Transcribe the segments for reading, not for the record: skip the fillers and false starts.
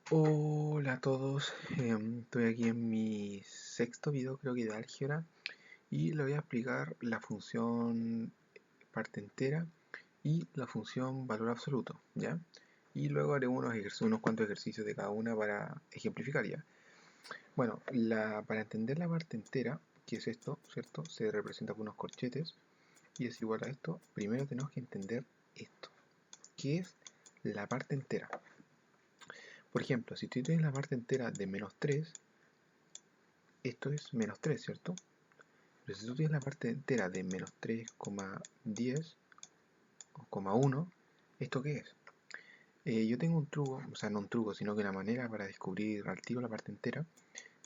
Hola a todos, estoy aquí en mi sexto video creo que de álgebra y le voy a explicar la función parte entera y la función valor absoluto, ¿ya? Y luego haré unos cuantos ejercicios de cada una para ejemplificar ya. Bueno, para entender la parte entera, que es esto, ¿cierto? Se representa con unos corchetes y es igual a esto. Primero tenemos que entender esto, que es la parte entera. Por ejemplo, si tú tienes la parte entera de -3, esto es -3, ¿cierto? Pero si tú tienes la parte entera de -3,10 o coma 1, ¿esto qué es? Yo tengo un truco, o sea, no un truco, sino que una manera para descubrir al tiro la parte entera,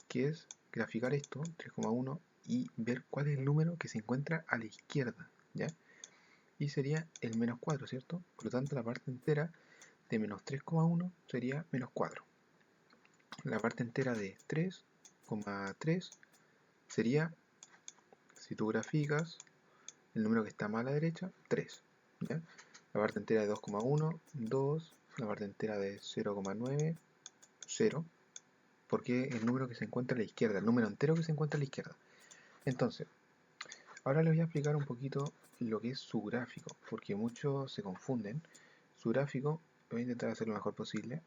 que es graficar esto, 3,1, y ver cuál es el número que se encuentra a la izquierda, ¿ya? Y sería el -4, ¿cierto? Por lo tanto, la parte entera de -3,1 sería -4. La parte entera de 3,3 sería, si tú graficas, el número que está más a la derecha, 3. ¿Ya? La parte entera de 2,1, 2. La parte entera de 0,9, 0. Porque el número que se encuentra a la izquierda, el número entero que se encuentra a la izquierda. Entonces, ahora les voy a explicar un poquito lo que es su gráfico, porque muchos se confunden. Su gráfico, voy a intentar hacer lo mejor posible.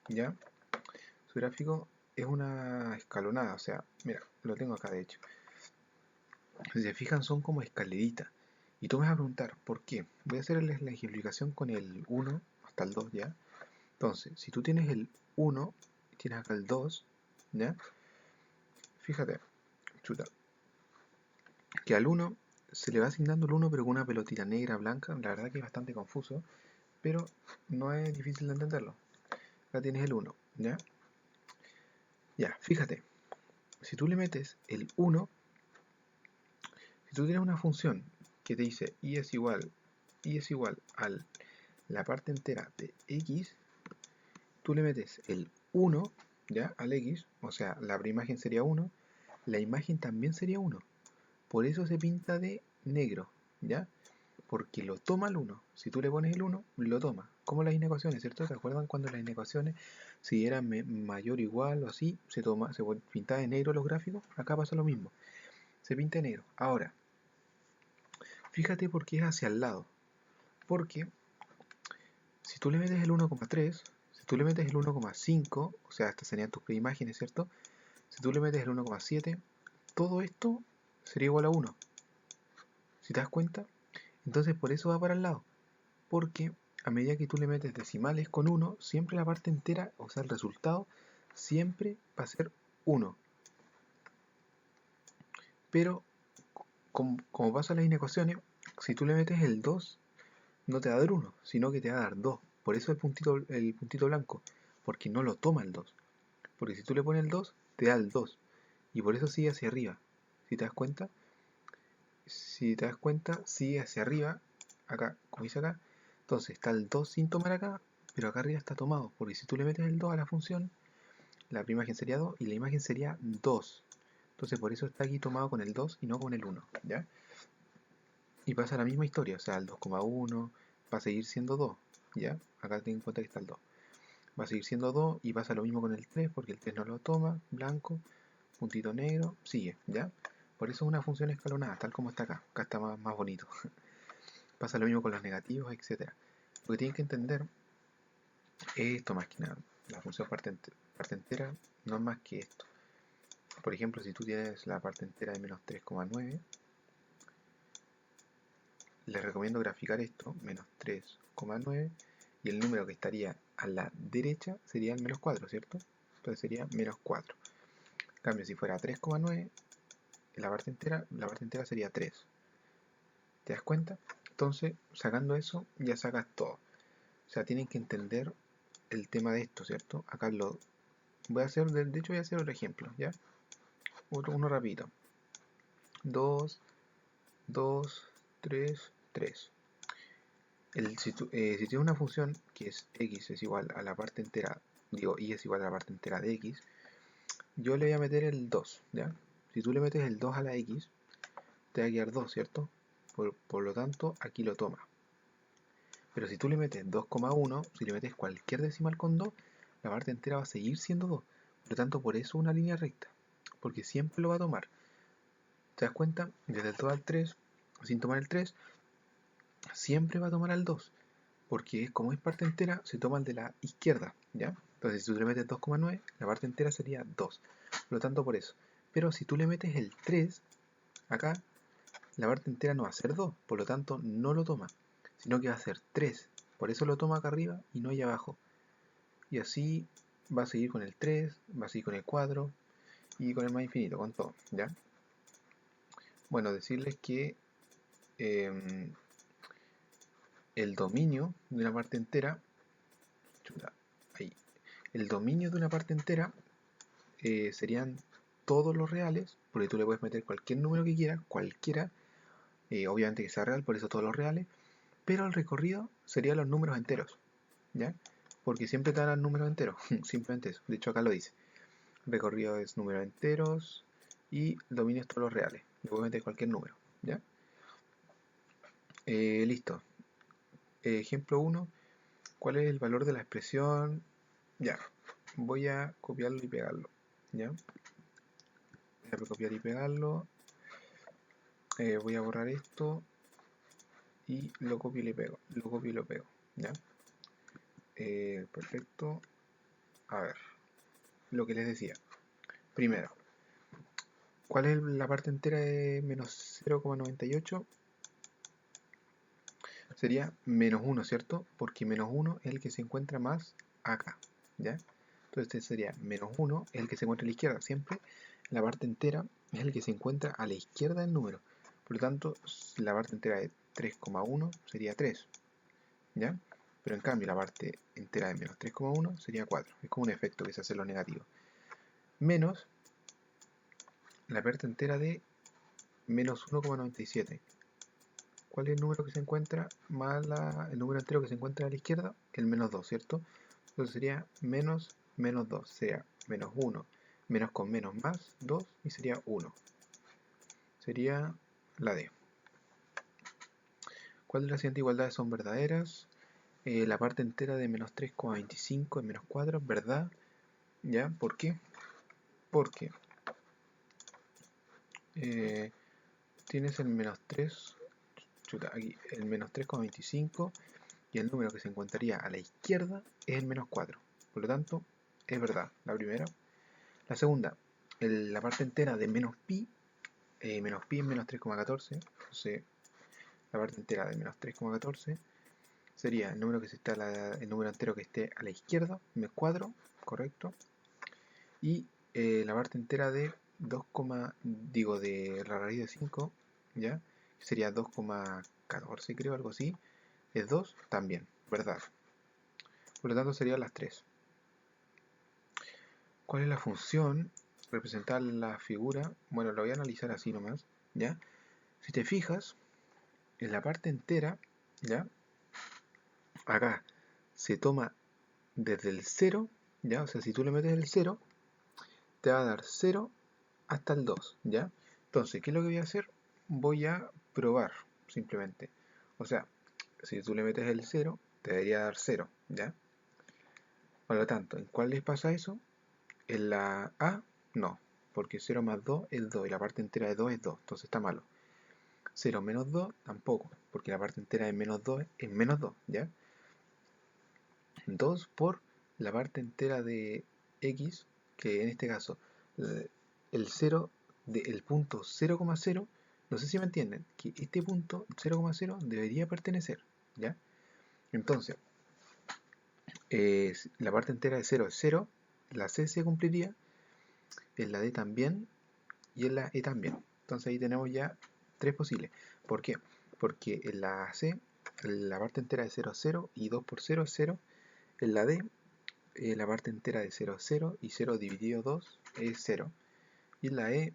¿Ya? Su gráfico es una escalonada, o sea, mira, lo tengo acá de hecho. Si se fijan, son como escaleritas. Y tú me vas a preguntar, ¿por qué? Voy a hacerles la ejemplificación con el 1 hasta el 2, ¿ya? Entonces, si tú tienes el 1 y tienes acá el 2, ¿ya? Fíjate, chuta, que al 1 se le va asignando el 1 pero con una pelotita negra, blanca. La verdad que es bastante confuso, pero no es difícil de entenderlo. Acá tienes el 1, ¿ya? Ya, fíjate, si tú le metes el 1, si tú tienes una función que te dice y es igual a la parte entera de x, tú le metes el 1, ¿ya? Al x, o sea, la preimagen sería 1, la imagen también sería 1. Por eso se pinta de negro, ¿ya? Porque lo toma el 1. Si tú le pones el 1, lo toma. Como las inecuaciones, ¿cierto? ¿Te acuerdan cuando las inecuaciones, si eran mayor o igual o así, se pintaba de negro los gráficos? Acá pasa lo mismo. Se pinta de negro. Ahora, fíjate por qué es hacia el lado. Porque si tú le metes el 1,3, si tú le metes el 1,5, o sea, estas serían tus preimágenes, ¿cierto? Si tú le metes el 1,7, todo esto sería igual a 1. ¿Si te das cuenta? Entonces por eso va para el lado. Porque a medida que tú le metes decimales con 1, siempre la parte entera, o sea, el resultado, siempre va a ser 1. Pero, como pasa en las inecuaciones, si tú le metes el 2, no te va a dar 1, sino que te va a dar 2. Por eso el puntito blanco, porque no lo toma el 2. Porque si tú le pones el 2, te da el 2. Y por eso sigue hacia arriba. ¿Si te das cuenta? Si te das cuenta, sigue hacia arriba, acá, como dice acá. Entonces está el 2 sin tomar acá, pero acá arriba está tomado. Porque si tú le metes el 2 a la función, la primera imagen sería 2 y la imagen sería 2. Entonces por eso está aquí tomado con el 2 y no con el 1, ¿ya? Y pasa la misma historia, o sea, el 2,1 va a seguir siendo 2, ¿ya? Acá ten en cuenta que está el 2. Va a seguir siendo 2 y pasa lo mismo con el 3 porque el 3 no lo toma, blanco, puntito negro, sigue, ¿ya? Por eso es una función escalonada, tal como está acá. Acá está más bonito. Pasa lo mismo con los negativos, etcétera. Lo que tienen que entender es esto más que nada. La función parte entera no es más que esto. Por ejemplo, si tú tienes la parte entera de -3,9, les recomiendo graficar esto, -3,9, y el número que estaría a la derecha sería el -4, ¿cierto? Entonces sería -4. En cambio, si fuera 3,9, la parte entera sería 3. ¿Te das cuenta? Entonces, sacando eso, ya sacas todo. O sea, tienen que entender el tema de esto, ¿cierto? Acá lo voy a hacer, de hecho voy a hacer otro ejemplo, ¿ya? Uno rapidito. 2, 2, 3, 3. Si tienes una función que es x es igual a la parte entera, digo, y es igual a la parte entera de x, yo le voy a meter el 2, ¿ya? Si tú le metes el 2 a la x, te va a quedar 2, ¿cierto? Por lo tanto, aquí lo toma. Pero si tú le metes 2,1, si le metes cualquier decimal con 2, la parte entera va a seguir siendo 2. Por lo tanto, por eso una línea recta, porque siempre lo va a tomar. ¿Te das cuenta? Desde el 2 al 3, sin tomar el 3, siempre va a tomar al 2, porque como es parte entera, se toma el de la izquierda, ¿ya? Entonces, si tú le metes 2,9, la parte entera sería 2. Por lo tanto, por eso. Pero si tú le metes el 3, acá, la parte entera no va a ser 2, por lo tanto, no lo toma, sino que va a ser 3. Por eso lo toma acá arriba y no allá abajo. Y así va a seguir con el 3, va a seguir con el 4 y con el más infinito, con todo, ¿ya? Bueno, decirles que el dominio de una parte entera, chuta, ahí, el dominio de una parte entera serían todos los reales, porque tú le puedes meter cualquier número que quieras, cualquiera, obviamente que sea real, por eso todos los reales, pero el recorrido serían los números enteros, ¿ya? Porque siempre te dan números enteros, simplemente eso, de hecho acá lo dice. Recorrido es números enteros y el dominio es todos los reales, le puedes meter cualquier número, ¿ya? Listo. Ejemplo 1, ¿cuál es el valor de la expresión? Ya, voy a copiarlo y pegarlo, ¿ya? Voy a copiar y pegarlo. Voy a borrar esto y lo copio y le pego. Lo copio y lo pego, ¿ya? Perfecto. A ver, lo que les decía. Primero, ¿cuál es la parte entera de menos 0,98? Sería menos 1, ¿cierto? Porque menos 1 es el que se encuentra más acá, ¿ya? Entonces este sería menos 1 es el que se encuentra a la izquierda. Siempre la parte entera es el que se encuentra a la izquierda del número. Por lo tanto, la parte entera de 3,1 sería 3, ¿ya? Pero en cambio la parte entera de menos 3,1 sería 4. Es como un efecto que se hace en lo negativo. Menos la parte entera de menos 1,97. ¿Cuál es el número que se encuentra más el número entero que se encuentra a la izquierda? El menos 2, ¿cierto? Entonces sería menos 2, sería menos 1, menos con menos más 2 y sería 1. Sería la D. ¿Cuál de las siguientes igualdades son verdaderas? La parte entera de menos 3,25 es menos 4, ¿verdad? ¿Ya? ¿Por qué? Porque tienes el menos 3, chuta, aquí, el menos 3,25 y el número que se encontraría a la izquierda es el menos 4. Por lo tanto, es verdad, la primera. La segunda, la parte entera de menos pi es menos 3,14. Entonces, la parte entera de menos 3,14 sería el número el número entero que esté a la izquierda, menos 4, correcto. Y la parte entera de 2, de la raíz de 5, ¿ya? Sería 2,14, creo, algo así. Es 2, también, verdad. Por lo tanto, serían las 3. ¿Cuál es la función? Representar la figura. Bueno, lo voy a analizar así nomás, ¿ya? Si te fijas, en la parte entera, ¿ya? Acá se toma desde el 0, ¿ya? O sea, si tú le metes el 0, te va a dar 0 hasta el 2, ¿ya? Entonces, ¿qué es lo que voy a hacer? Voy a probar, simplemente. O sea, si tú le metes el 0, te debería dar 0, ¿ya? Por lo tanto, ¿en cuál les pasa eso? En la A, no, porque 0 más 2 es 2 y la parte entera de 2 es 2, entonces está malo. 0 menos 2 tampoco, porque la parte entera de menos 2 es menos 2, ¿ya? 2 por la parte entera de x, que en este caso el 0 del punto 0,0, no sé si me entienden, que este punto 0,0 debería pertenecer, ¿ya? Entonces, la parte entera de 0 es 0, la C se cumpliría, en la D también y en la E también. Entonces ahí tenemos ya tres posibles. ¿Por qué? Porque en la C la parte entera de 0 es 0 y 2 por 0 es 0. En la D la parte entera de 0 es 0 y 0 dividido 2 es 0. Y en la E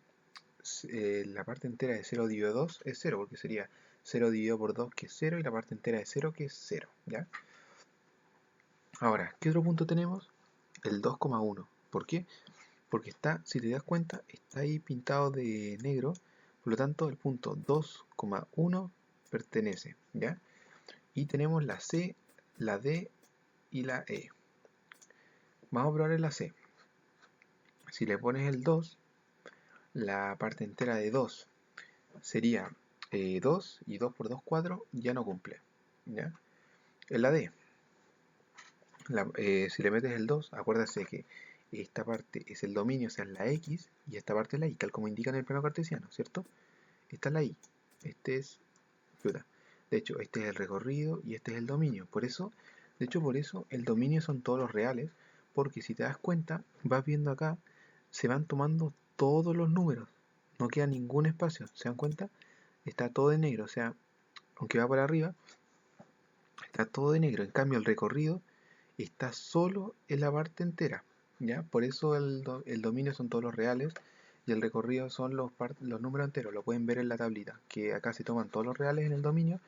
la parte entera de 0 dividido 2 es 0, porque sería 0 dividido por 2 que es 0 y la parte entera de 0 que es 0, ¿ya? Ahora, ¿qué otro punto tenemos? El 2,1. ¿Por qué? Porque está, si te das cuenta, está ahí pintado de negro, por lo tanto el punto 2,1 pertenece, ¿ya? Y tenemos la C la D y la E. Vamos a probar en la C. Si le pones el 2, la parte entera de 2 sería 2 y 2 por 2, 4, ya no cumple. ¿Ya? En la D, si le metes el 2, acuérdate que esta parte es el dominio, o sea, es la X, y esta parte es la Y, tal como indica en el plano cartesiano, ¿cierto? Esta es la Y, este es fruta. De hecho, este es el recorrido y este es el dominio. Por eso el dominio son todos los reales, porque si te das cuenta, vas viendo acá, se van tomando todos los números, no queda ningún espacio, ¿se dan cuenta? Está todo de negro, o sea, aunque va por arriba, está todo de negro. En cambio, el recorrido está solo en la parte entera, ¿ya? Por eso el dominio son todos los reales y el recorrido son los números enteros. Lo pueden ver en la tablita, que acá se toman todos los reales en el dominio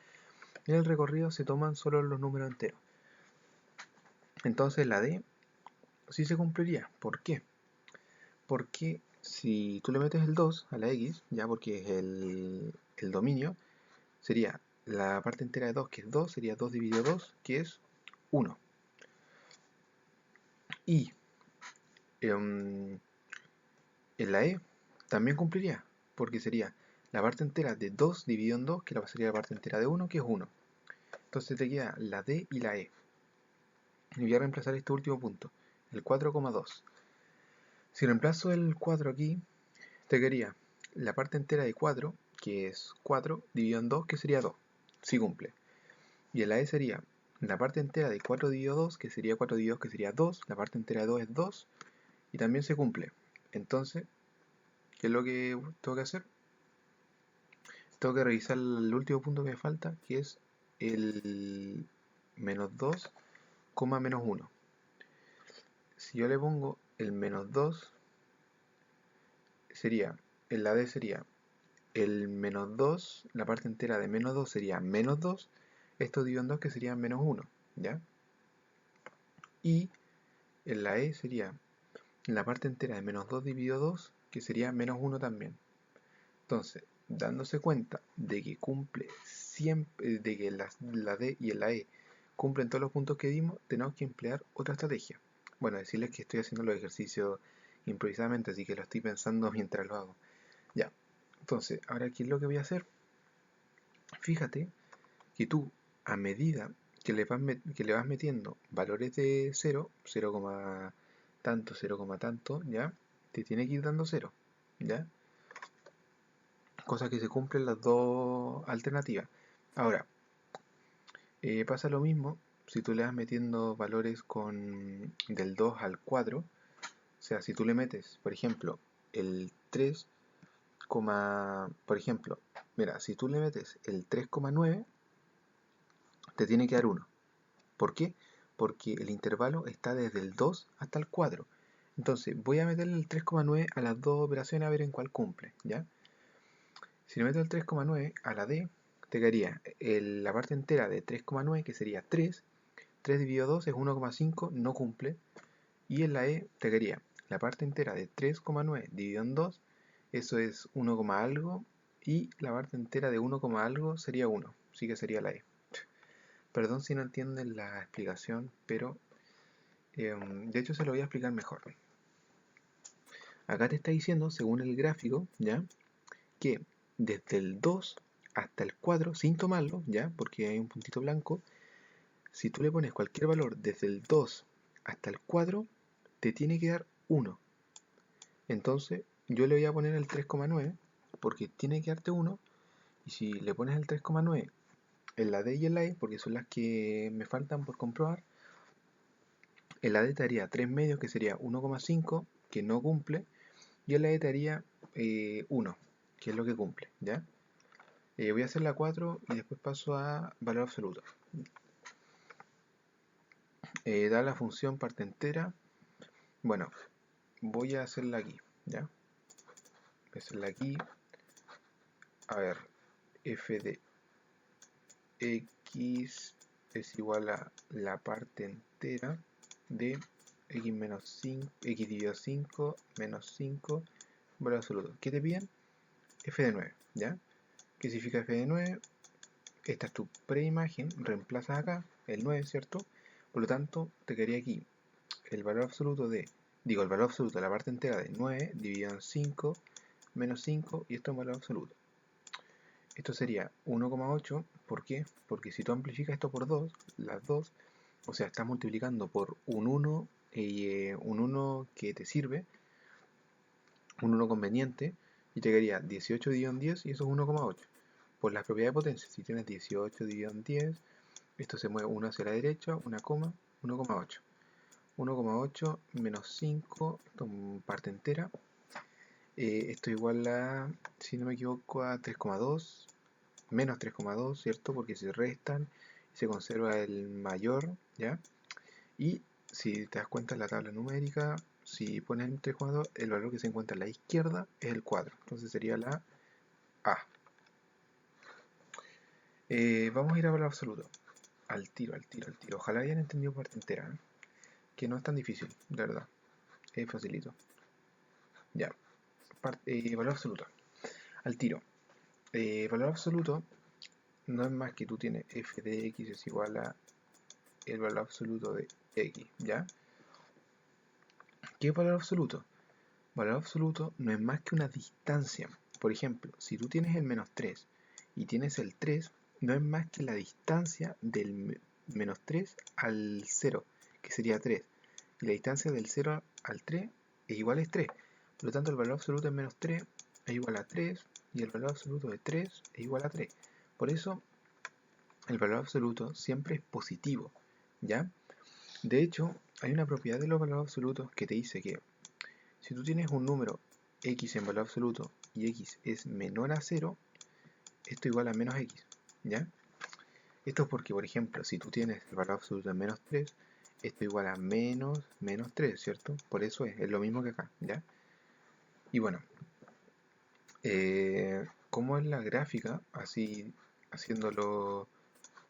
y en el recorrido se toman solo los números enteros. Entonces la D sí se cumpliría. ¿Por qué? Porque si tú le metes el 2 a la X, ya porque es el dominio, sería la parte entera de 2, que es 2, sería 2 dividido 2, que es 1. Y en la E también cumpliría, porque sería la parte entera de 2 dividido en 2, que sería la parte entera de 1, que es 1. Entonces te queda la D y la E. Y voy a reemplazar este último punto, el 4,2. Si reemplazo el 4 aquí, te quedaría la parte entera de 4, que es 4, dividido en 2, que sería 2, si cumple. Y en la E sería la parte entera de 4 dividido 2, que sería 4 dividido 2, que sería 2, la parte entera de 2 es 2, y también se cumple. Entonces, ¿qué es lo que tengo que hacer? Tengo que revisar el último punto que me falta, que es el menos 2, menos 1. Si yo le pongo el menos 2, sería, en la D sería el menos 2, la parte entera de menos 2 sería menos 2, esto dividido en 2 que sería menos 1, ¿ya? Y en la E sería la parte entera de menos 2 dividido 2, que sería menos 1 también. Entonces, dándose cuenta de que cumple siempre, de que la D y la E cumplen todos los puntos que dimos, tenemos que emplear otra estrategia. Bueno, decirles que estoy haciendo los ejercicios improvisadamente, así que lo estoy pensando mientras lo hago. Ya, entonces, ahora ¿qué es lo que voy a hacer? Fíjate que tú, a medida que le vas metiendo valores de 0, 0, tanto, 0, tanto, ¿ya? Te tiene que ir dando 0, ¿ya? Cosa que se cumplen las dos alternativas. Ahora, pasa lo mismo si tú le vas metiendo valores del 2 al 4. O sea, si tú le metes, por ejemplo, el 3, por ejemplo, mira, si tú le metes el 3,9, te tiene que dar 1. ¿Por qué? Porque el intervalo está desde el 2 hasta el 4. Entonces, voy a meterle el 3,9 a las dos operaciones a ver en cuál cumple, ¿ya? Si le meto el 3,9 a la D, te quedaría la parte entera de 3,9, que sería 3. 3 dividido 2 es 1,5, no cumple. Y en la E te quedaría la parte entera de 3,9 dividido en 2, eso es 1, algo. Y la parte entera de 1, algo sería 1, así que sería la E. Perdón si no entienden la explicación, pero de hecho se lo voy a explicar mejor. Acá te está diciendo, según el gráfico, ¿ya? Que desde el 2 hasta el 4, sin tomarlo, ¿ya? Porque hay un puntito blanco, si tú le pones cualquier valor desde el 2 hasta el 4, te tiene que dar 1. Entonces, yo le voy a poner el 3,9, porque tiene que darte 1, y si le pones el 3,9 en la D y en la E, porque son las que me faltan por comprobar, en la D te haría 3 medios, que sería 1,5, que no cumple, y en la E te haría 1, que es lo que cumple, ¿ya? Voy a hacer la 4 y después paso a valor absoluto. Da la función parte entera. Bueno, voy a hacerla aquí, ¿ya? Voy a hacerla aquí. A ver, f de x es igual a la parte entera de x menos 5, x dividido 5 menos 5 valor absoluto. ¿Qué te piden? F de 9, ¿ya? ¿Qué significa f de 9? Esta es tu preimagen, reemplazas acá el 9, ¿cierto? Por lo tanto, te quedaría aquí el valor absoluto de, el valor absoluto de la parte entera de 9 dividido en 5 menos 5, y esto es un valor absoluto. Esto sería 1,8. ¿Por qué? Porque si tú amplificas esto por 2, las 2, o sea, estás multiplicando por un 1, un 1 que te sirve, un 1 conveniente, y te quedaría 18 dividido en 10, y eso es 1,8. Por las propiedades de potencia, si tienes 18 dividido en 10, esto se mueve 1 hacia la derecha, 1,8. 1,8 menos 5, esto es parte entera. Esto igual a, si no me equivoco, a 3,2, menos 3,2, ¿cierto? Porque se restan y se conserva el mayor, ¿ya? Y si te das cuenta en la tabla numérica, si pones el 3,2, el valor que se encuentra a la izquierda es el 4. Entonces sería la A. Vamos a ir a valor absoluto. Al tiro, al tiro, al tiro. Ojalá hayan entendido parte entera, ¿eh? Que no es tan difícil, de verdad. Es facilito. Ya. Valor absoluto. Al tiro. Valor absoluto no es más que tú tienes f de x es igual a el valor absoluto de x, ¿ya? ¿Qué es valor absoluto? Valor absoluto no es más que una distancia. Por ejemplo, si tú tienes el menos 3 y tienes el 3, no es más que la distancia del menos 3 al 0, que sería 3. Y la distancia del 0 al 3 es igual a 3. Por lo tanto, el valor absoluto de menos 3 es igual a 3 y el valor absoluto de 3 es igual a 3. Por eso, el valor absoluto siempre es positivo, ¿ya? De hecho, hay una propiedad de los valores absolutos que te dice que si tú tienes un número x en valor absoluto y x es menor a 0, esto igual a menos x, ¿ya? Esto es porque, por ejemplo, si tú tienes el valor absoluto en menos 3, esto igual a menos 3, ¿cierto? Por eso es lo mismo que acá, ¿ya? Y bueno, ¿cómo es la gráfica? Así, haciéndolo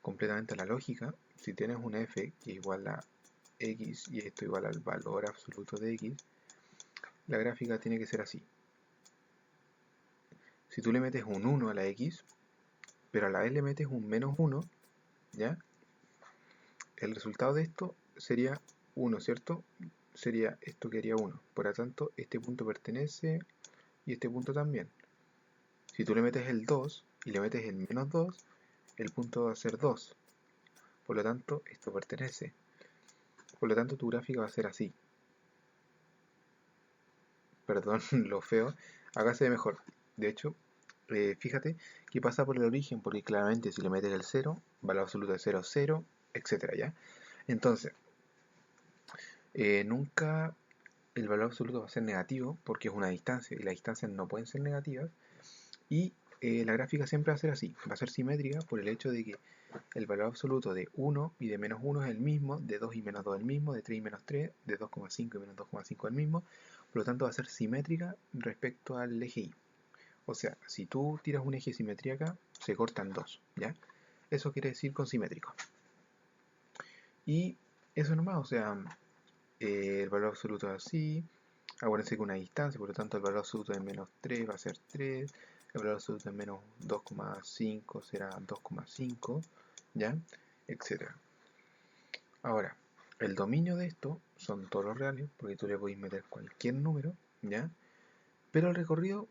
completamente a la lógica, si tienes una f que igual a x y esto igual al valor absoluto de x, la gráfica tiene que ser así. Si tú le metes un 1 a la x, pero a la vez le metes un menos 1, ¿ya? El resultado de esto sería 1, ¿cierto? Sería esto que haría 1. Por lo tanto, este punto pertenece y este punto también. Si tú le metes el 2 y le metes el menos 2, el punto va a ser 2. Por lo tanto, esto pertenece. Por lo tanto, tu gráfica va a ser así. Perdón lo feo. Acá se ve mejor. De hecho, fíjate que pasa por el origen, porque claramente si le metes el 0, valor absoluto de 0, 0, etcétera, ¿ya? Entonces, nunca el valor absoluto va a ser negativo, porque es una distancia, y las distancias no pueden ser negativas, y la gráfica siempre va a ser así, va a ser simétrica por el hecho de que el valor absoluto de 1 y de menos 1 es el mismo, de 2 y menos 2 es el mismo, de 3 y menos 3, de 2,5 y menos 2,5 es el mismo, por lo tanto va a ser simétrica respecto al eje Y. O sea, si tú tiras un eje de simetría acá, se cortan dos, ¿ya? Eso quiere decir con simétrico. Y eso nomás, o sea, el valor absoluto es así. Acuérdense que una distancia, por lo tanto el valor absoluto de menos 3 va a ser 3. El valor absoluto de menos 2,5 será 2,5, ¿ya? Etcétera. Ahora, el dominio de esto son todos los reales, porque tú le podés meter cualquier número, ¿ya? Pero el recorrido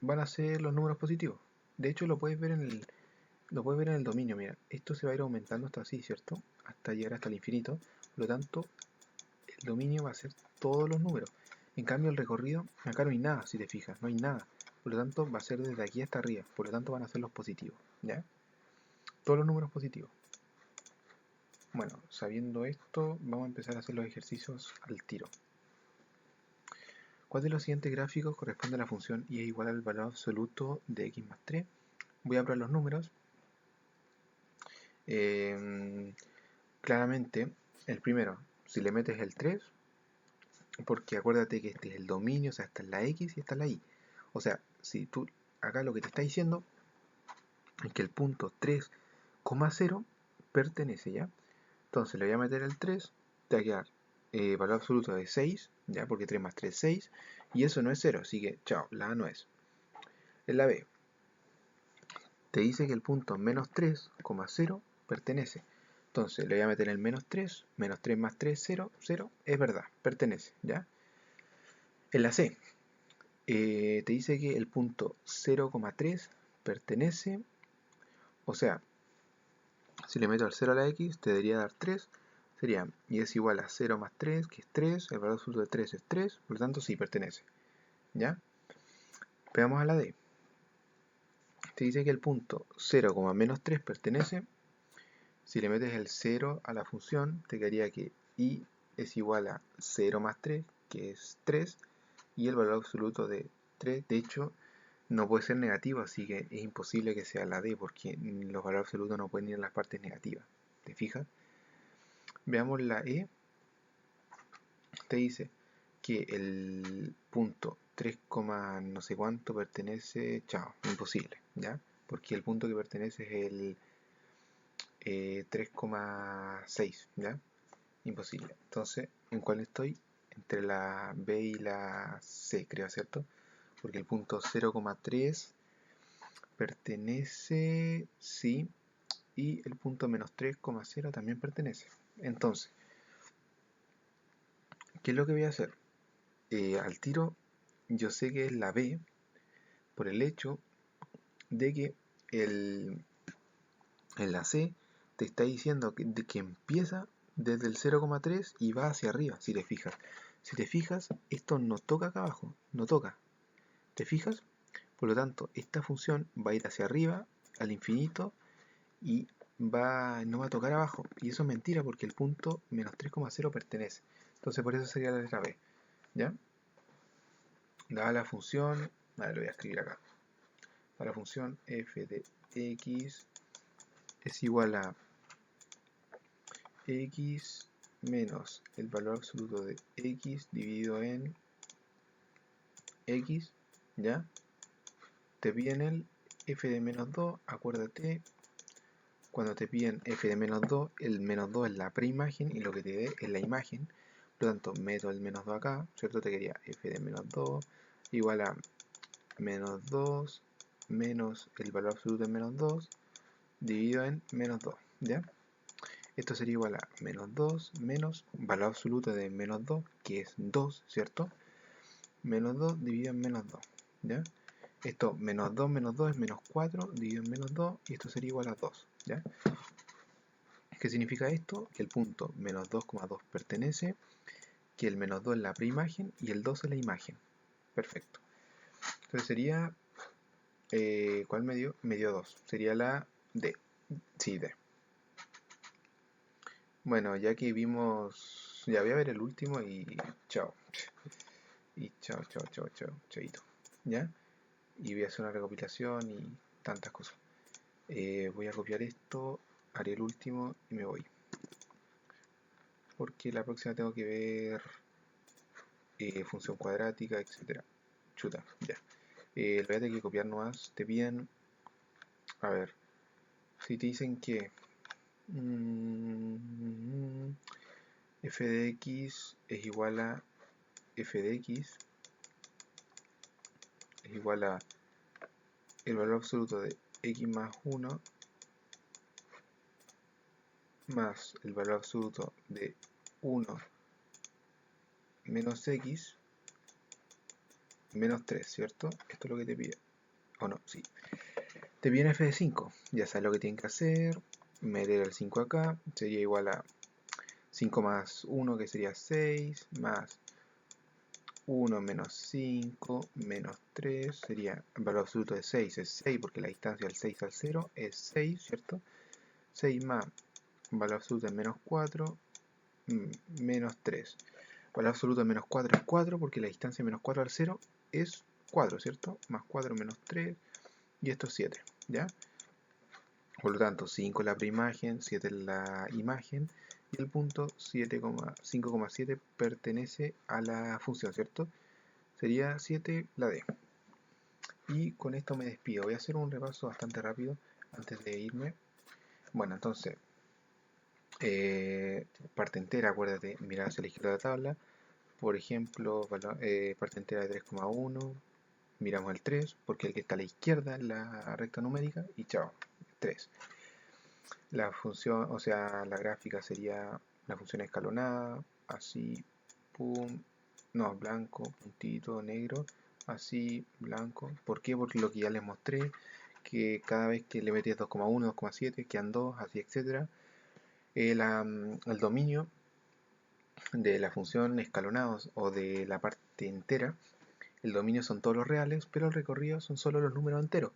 van a ser los números positivos. De hecho, lo puedes ver en el dominio. Mira, esto se va a ir aumentando hasta así, ¿cierto? Hasta llegar hasta el infinito. Por lo tanto, el dominio va a ser todos los números. En cambio, el recorrido, acá no hay nada, si te fijas, no hay nada. Por lo tanto, va a ser desde aquí hasta arriba. Por lo tanto, van a ser los positivos, ¿ya? Todos los números positivos. Bueno, sabiendo esto, vamos a empezar a hacer los ejercicios al tiro. ¿Cuál de los siguientes gráficos corresponde a la función y es igual al valor absoluto de x más 3? Voy a probar los números. Claramente, el primero, si le metes el 3, porque acuérdate que este es el dominio, o sea, está en la x y está en la y. O sea, si tú, acá lo que te está diciendo es que el punto 3,0 pertenece, ¿ya? Entonces le voy a meter el 3, te va a quedar valor absoluto de 6, ¿ya? Porque 3 más 3 es 6, y eso no es 0, así que chao, la A no es. En la B, te dice que el punto menos 3,0 pertenece. Entonces le voy a meter el menos 3 más 3, 0, 0, es verdad, pertenece, ¿ya? En la C, te dice que el punto 0,3 pertenece, o sea, si le meto el 0 a la x, te debería dar 3, sería, y es igual a 0 más 3, que es 3, el valor absoluto de 3 es 3, por lo tanto sí pertenece, ¿ya? Veamos a la D. Te dice que el punto 0, menos 3 pertenece. Si le metes el 0 a la función, te quedaría que y es igual a 0 más 3, que es 3, y el valor absoluto de 3, de hecho, no puede ser negativo, así que es imposible que sea la D, porque los valores absolutos no pueden ir en las partes negativas. ¿Te fijas? Veamos la E. Te dice que el punto 3, no sé cuánto pertenece, chao, imposible, ¿ya? Porque el punto que pertenece es el 3,6, ¿ya? Imposible. Entonces, ¿en cuál estoy? Entre la B y la C, creo, ¿cierto? Porque el punto 0,3 pertenece, sí, y el punto menos 3,0 también pertenece. Entonces, ¿qué es lo que voy a hacer? Al tiro, yo sé que es la B por el hecho de que el, en la C te está diciendo que empieza desde el 0,3 y va hacia arriba, si te fijas. Si te fijas, esto no toca acá abajo, no toca. ¿Te fijas? Por lo tanto, esta función va a ir hacia arriba, al infinito, y no va a tocar abajo. Y eso es mentira porque el punto menos 3,0 pertenece. Entonces por eso sería la letra B. ¿Ya? Dada la función, lo voy a escribir acá. Dada la función f de x es igual a x menos el valor absoluto de x dividido en x, ¿ya? Te piden el f de menos 2, acuérdate, cuando te piden f de menos 2, el menos 2 es la preimagen y lo que te dé es la imagen. Por lo tanto, meto el menos 2 acá, ¿cierto? Te quería f de menos 2 igual a menos 2 menos el valor absoluto de menos 2 dividido en menos 2, ¿ya? Esto sería igual a menos 2 menos valor absoluto de menos 2, que es 2, ¿cierto? Menos 2 dividido en menos 2, ¿ya? Esto, menos 2 es menos 4 dividido en menos 2, y esto sería igual a 2, ¿ya? ¿Qué significa esto? Que el punto menos 2,2 pertenece, que el menos 2 es la preimagen y el 2 es la imagen. Perfecto. Entonces sería, ¿cuál me dio? Me dio 2. Sería la D. Sí, D. Bueno, ya que vimos, ya voy a ver el último y chao. Y chao, chao, chao, chao, chaito. ¿Ya? Y voy a hacer una recopilación y tantas cosas. Voy a copiar esto, haré el último y me voy. Porque la próxima tengo que ver función cuadrática, etcétera. Chuta, ya. Le voy a tener que copiar nomás. Te piden, a ver, si te dicen que f de x es igual a f de x es igual a el valor absoluto de x más 1 más el valor absoluto de 1 menos x menos 3, ¿cierto? Esto es lo que te pide. ¿O no? Sí. Te viene f de 5. Ya sabes lo que tienen que hacer. Meter el 5 acá. Sería igual a 5 más 1, que sería 6, más 1 menos 5 menos 3. Sería el valor absoluto de 6. Es 6 porque la distancia del 6 al 0 es 6, ¿cierto? 6 más valor absoluto de menos 4 menos 3. Valor absoluto de menos 4 es 4 porque la distancia de menos 4 al 0 es 4, ¿cierto? Más 4 menos 3 y esto es 7, ¿ya? Por lo tanto, 5 es la preimagen, 7 es la imagen y el punto 5,7 pertenece a la función, ¿cierto? Sería 7 la D. Y con esto me despido. Voy a hacer un repaso bastante rápido antes de irme. Bueno, entonces, parte entera, acuérdate, mirar hacia la izquierda de la tabla. Por ejemplo, parte entera de 3,1, miramos el 3, porque el que está a la izquierda es la recta numérica, y chao, 3. La función, o sea, la gráfica sería la función escalonada, así, pum, no, blanco, puntito, negro, así, blanco. ¿Por qué? Porque lo que ya les mostré, que cada vez que le metes 2,1, 2,7, quedan 2, así, etcétera. El dominio de la función escalonados o de la parte entera, el dominio son todos los reales, pero el recorrido son solo los números enteros,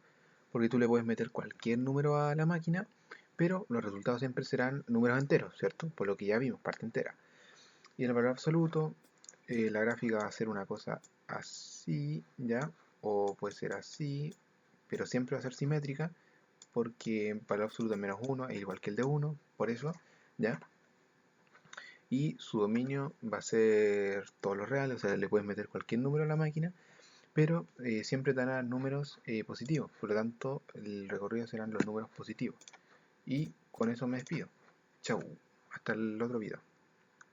porque tú le puedes meter cualquier número a la máquina, pero los resultados siempre serán números enteros, ¿cierto? Por lo que ya vimos, parte entera. Y en el valor absoluto, la gráfica va a ser una cosa así, ¿ya? O puede ser así, pero siempre va a ser simétrica, porque el valor absoluto es -1, es igual que el de 1, por eso, ¿ya? Y su dominio va a ser todos los reales, o sea, le puedes meter cualquier número a la máquina, pero siempre te dará números positivos, por lo tanto el recorrido serán los números positivos. Y con eso me despido. Chau, hasta el otro video.